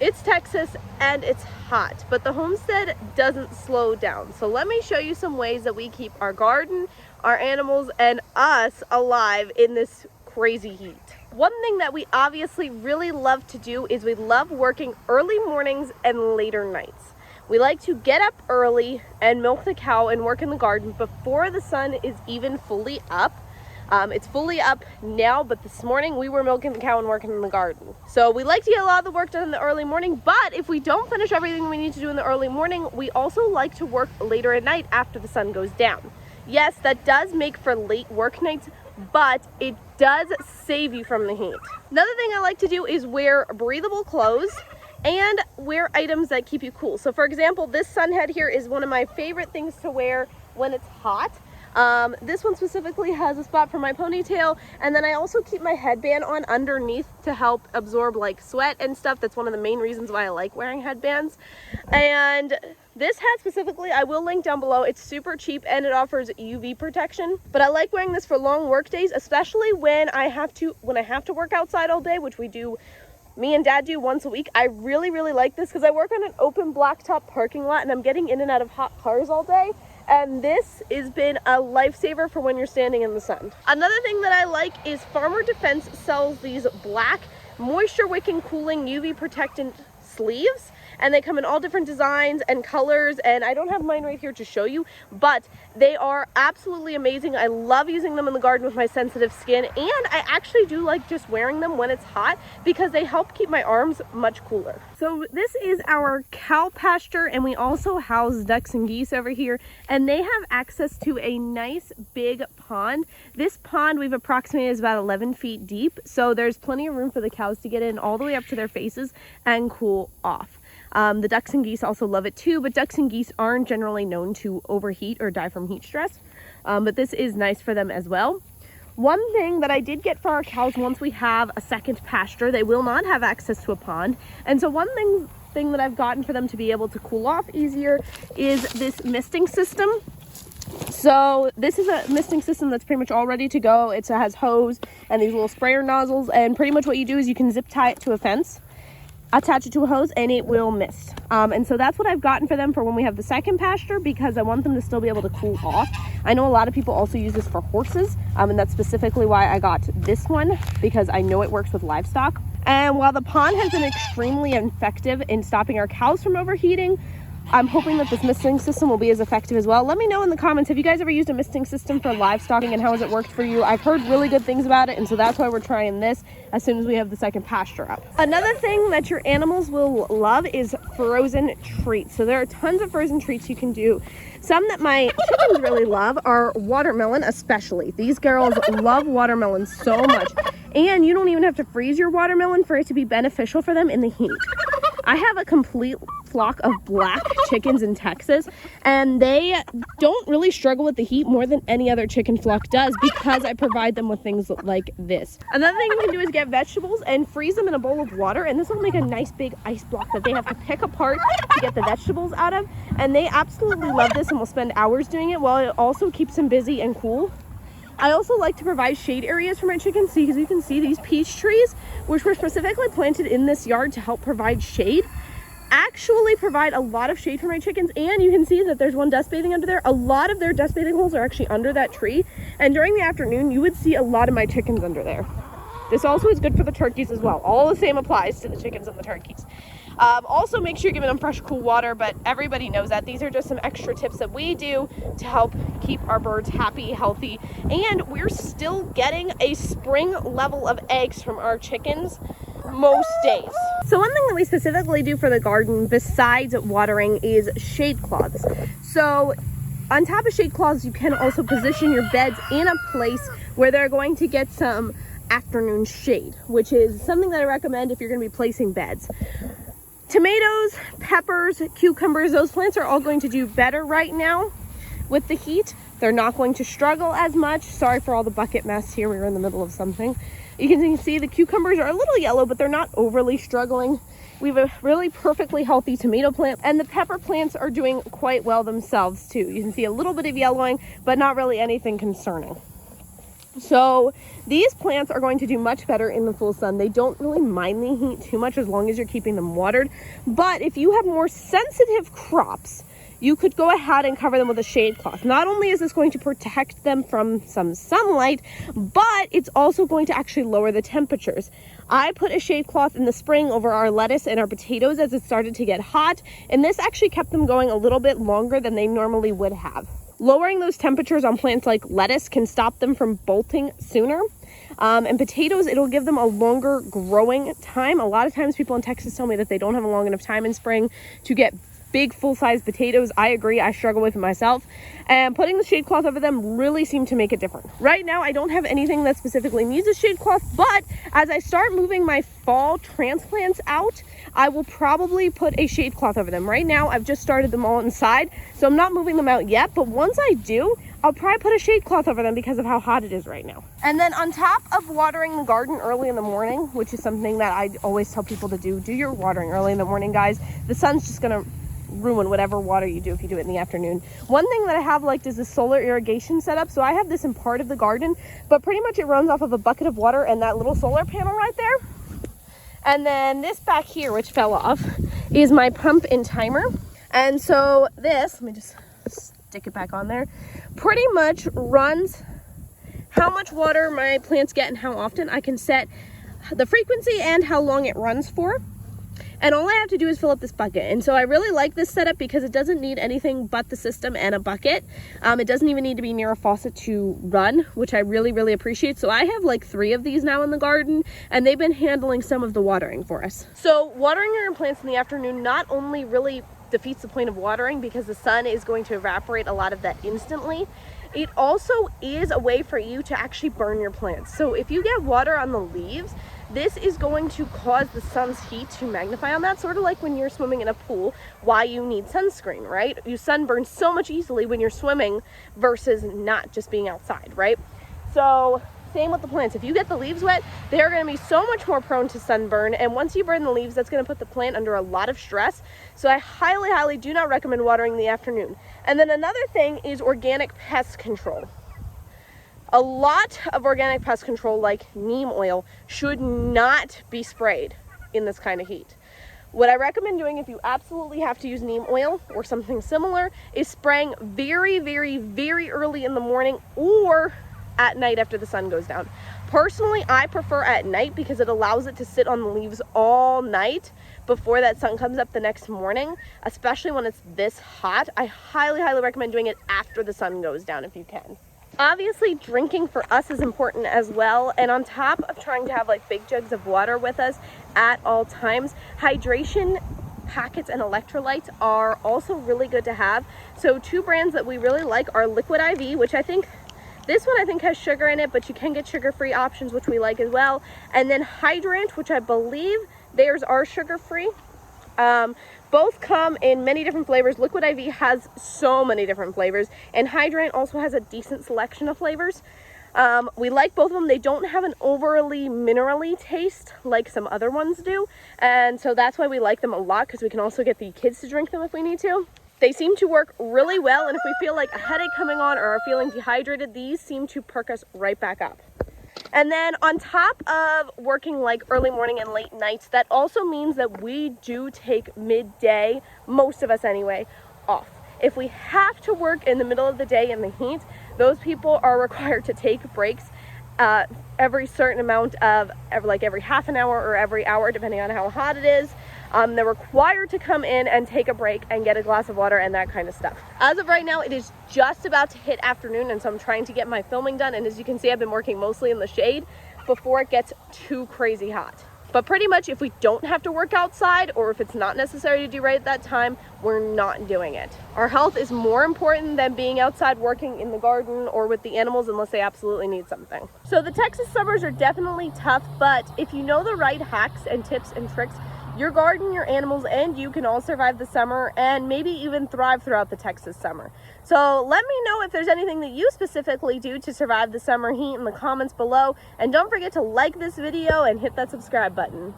It's Texas and it's hot, but the homestead doesn't slow down. So let me show you some ways that we keep our garden, our animals, and us alive in this crazy heat. One thing that we obviously really love to do is we love working early mornings and later nights. We like to get up early and milk the cow and work in the garden before the sun is even fully up. It's fully up now, but this morning we were milking the cow and working in the garden. So we like to get a lot of the work done in the early morning, but if we don't finish everything we need to do in the early morning, we also like to work later at night after the sun goes down. Yes, that does make for late work nights, but it does save you from the heat. Another thing I like to do is wear breathable clothes and wear items that keep you cool. So for example, this sun hat here is one of my favorite things to wear when it's hot. This one specifically has a spot for my ponytail, and then I also keep my headband on underneath to help absorb like sweat and stuff. That's one of the main reasons why I like wearing headbands. And this hat specifically, I will link down below. It's super cheap and it offers UV protection, but I like wearing this for long work days, especially when I have to work outside all day, which me and Dad do once a week. I really like this because I work on an open blacktop parking lot and I'm getting in and out of hot cars all day. And this has been a lifesaver for when you're standing in the sun. Another thing that I like is Farmer Defense sells these black moisture wicking cooling UV protectant sleeves, and they come in all different designs and colors, and I don't have mine right here to show you, but they are absolutely amazing. I love using them in the garden with my sensitive skin, and I actually do like just wearing them when it's hot because they help keep my arms much cooler. So this is our cow pasture, and we also house ducks and geese over here, and they have access to a nice big pond. This pond we've approximated is about 11 feet deep, so there's plenty of room for the cows to get in all the way up to their faces and cool off. The ducks and geese also love it too, but ducks and geese aren't generally known to overheat or die from heat stress, but this is nice for them as well. One thing that I did get for our cows, once we have a second pasture, they will not have access to a pond, and so one thing that I've gotten for them to be able to cool off easier is this misting system. So this is a misting system that's pretty much all ready to go. It has hose and these little sprayer nozzles, and pretty much what you do is you can zip tie it to a fence, attach it to a hose, and it will mist. And so that's what I've gotten for them for when we have the second pasture, because I want them to still be able to cool off. I know a lot of people also use this for horses, and that's specifically why I got this one, because I know it works with livestock. And while the pond has been extremely effective in stopping our cows from overheating, I'm hoping that this misting system will be as effective as well. Let me know in the comments, have you guys ever used a misting system for livestock, and how has it worked for you? I've heard really good things about it, and so that's why we're trying this as soon as we have the second pasture up. Another thing that your animals will love is frozen treats. So there are tons of frozen treats you can do. Some that my chickens really love are watermelon, especially. These girls love watermelon so much. And you don't even have to freeze your watermelon for it to be beneficial for them in the heat. I have a complete flock of black chickens in Texas, and they don't really struggle with the heat more than any other chicken flock does because I provide them with things like this. Another thing you can do is get vegetables and freeze them in a bowl of water, and this will make a nice big ice block that they have to pick apart to get the vegetables out of, and they absolutely love this and will spend hours doing it, while it also keeps them busy and cool. I also like to provide shade areas for my chickens, because you can see these peach trees, which were specifically planted in this yard to help provide shade, actually provide a lot of shade for my chickens. And you can see that there's one dust bathing under there. A lot of their dust bathing holes are actually under that tree, and during the afternoon you would see a lot of my chickens under there. This also is good for the turkeys as well. All the same applies to the chickens and the turkeys. Also make sure you're giving them fresh, cool water, but everybody knows that. These are just some extra tips that we do to help keep our birds happy, healthy, and we're still getting a spring level of eggs from our chickens most days. So one thing that we specifically do for the garden besides watering is shade cloths. So on top of shade cloths, you can also position your beds in a place where they're going to get some afternoon shade, which is something that I recommend if you're going to be placing beds. Tomatoes, peppers, cucumbers, those plants are all going to do better right now with the heat. They're not going to struggle as much. Sorry for all the bucket mess here. We were in the middle of something. You can see the cucumbers are a little yellow, but they're not overly struggling. We have a really perfectly healthy tomato plant, and the pepper plants are doing quite well themselves too. You can see a little bit of yellowing, but not really anything concerning. So these plants are going to do much better in the full sun. They don't really mind the heat too much as long as you're keeping them watered. But if you have more sensitive crops, you could go ahead and cover them with a shade cloth. Not only is this going to protect them from some sunlight, but it's also going to actually lower the temperatures. I put a shade cloth in the spring over our lettuce and our potatoes as it started to get hot, and this actually kept them going a little bit longer than they normally would have. Lowering those temperatures on plants like lettuce can stop them from bolting sooner. And potatoes, it'll give them a longer growing time. A lot of times people in Texas tell me that they don't have a long enough time in spring to get big full-size potatoes. I agree, I struggle with it myself. And putting the shade cloth over them really seemed to make a difference. Right now, I don't have anything that specifically needs a shade cloth, but as I start moving my fall transplants out, I will probably put a shade cloth over them. Right now, I've just started them all inside, so I'm not moving them out yet, but once I do, I'll probably put a shade cloth over them because of how hot it is right now. And then on top of watering the garden early in the morning, which is something that I always tell people to do your watering early in the morning, guys. The sun's just gonna ruin whatever water you do if you do it in the afternoon. One thing that I have liked is the solar irrigation setup. So I have this in part of the garden, but pretty much it runs off of a bucket of water and that little solar panel right there. And then this back here, which fell off, is my pump and timer. And so this, let me just stick it back on there, pretty much runs how much water my plants get and how often. I can set the frequency and how long it runs for. And all I have to do is fill up this bucket. And so I really like this setup because it doesn't need anything but the system and a bucket. It doesn't even need to be near a faucet to run, which I really, really appreciate. So I have like 3 of these now in the garden, and they've been handling some of the watering for us. So watering your plants in the afternoon not only really defeats the point of watering because the sun is going to evaporate a lot of that instantly, it also is a way for you to actually burn your plants. So if you get water on the leaves, this is going to cause the sun's heat to magnify on that, sort of like when you're swimming in a pool, why you need sunscreen, right? You sunburn so much easily when you're swimming versus not just being outside, right? So same with the plants. If you get the leaves wet, they're going to be so much more prone to sunburn, and once you burn the leaves, that's going to put the plant under a lot of stress. So I highly, highly do not recommend watering in the afternoon. And then another thing is organic pest control. A lot of organic pest control, like neem oil, should not be sprayed in this kind of heat. What I recommend doing if you absolutely have to use neem oil or something similar is spraying very, very, very early in the morning or at night after the sun goes down. Personally, I prefer at night because it allows it to sit on the leaves all night before that sun comes up the next morning, especially when it's this hot. I highly, highly recommend doing it after the sun goes down if you can. Obviously, drinking for us is important as well, and on top of trying to have like big jugs of water with us at all times, hydration packets and electrolytes are also really good to have. So 2 brands that we really like are Liquid IV, which this one has sugar in it, but you can get sugar-free options, which we like as well. And then Hydrant, which I believe theirs are sugar-free. Both come in many different flavors. Liquid IV has so many different flavors, and Hydrant also has a decent selection of flavors. We like both of them. They don't have an overly minerally taste like some other ones do, and so that's why we like them a lot, because we can also get the kids to drink them if we need to. They seem to work really well, and if we feel like a headache coming on or are feeling dehydrated, these seem to perk us right back up. And then on top of working like early morning and late nights, that also means that we do take midday, most of us anyway, off. If we have to work in the middle of the day in the heat, those people are required to take breaks every certain amount of, every half an hour or every hour, depending on how hot it is. They're required to come in and take a break and get a glass of water and that kind of stuff. As of right now, it is just about to hit afternoon, and so I'm trying to get my filming done. And as you can see, I've been working mostly in the shade before it gets too crazy hot. But pretty much if we don't have to work outside, or if it's not necessary to do right at that time, we're not doing it. Our health is more important than being outside working in the garden or with the animals unless they absolutely need something. So the Texas summers are definitely tough, but if you know the right hacks and tips and tricks, your garden, your animals, and you can all survive the summer and maybe even thrive throughout the Texas summer. So let me know if there's anything that you specifically do to survive the summer heat in the comments below. And don't forget to like this video and hit that subscribe button.